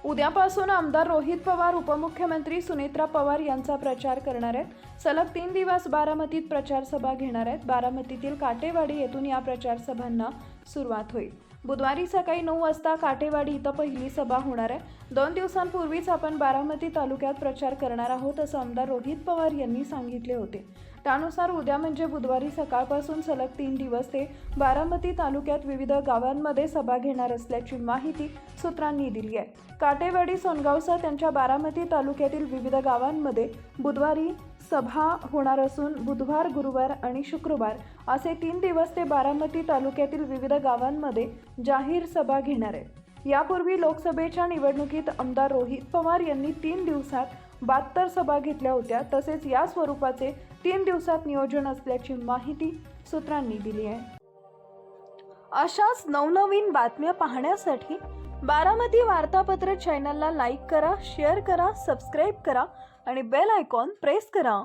उद्यापासून आमदार रोहित पवार, उपमुख्यमंत्री सुनेत्रा पवार यांचा प्रचार करणार आहेत। सलग 3 दिवस बारामतीत प्रचार सभा घेणार आहेत। बारामतीतील काटेवाडी येथून या प्रचार सभांना सुरुवात होईल। बुधवारी सकाळी 9 वाजता काटेवाडी इथं पहिली सभा होणार आहे। 2 दिवसांपूर्वीच आपण बारामती तालुक्यात प्रचार करणार आहोत असं आमदार रोहित पवार यांनी सांगितले होते। त्यानुसार उद्या म्हणजे बुधवारी सकाळपासून सलग 3 दिवस ते बारामती तालुक्यात विविध गावांमध्ये सभा घेणार असल्याची माहिती सूत्रांनी दिली आहे। काटेवाडी, सोनगावसह त्यांच्या बारामती तालुक्यातील विविध गावांमध्ये बुधवारी सभा होणार असून बुधवार, गुरुवार आणि शुक्रवार असे 3 दिवस ते बारामती तालुक्यातील विविध गावांमध्ये जाहीर सभा घेणार आहेत। यापूर्वी लोकसभेच्या निवडणुकीत आमदार रोहित पवार यांनी 3 दिवसात 72 सभा घेतल्या होत्या। तसेच या स्वरूपाचे 3 दिवसात नियोजन असल्याची माहिती सूत्रांनी दिली आहे। अशाच नवनवीन बातम्या पाहण्यासाठी बारामती वार्तापत्र चॅनलला लाईक करा, शेअर करा, सबस्क्राईब करा आणि बेल आयकॉन प्रेस करा।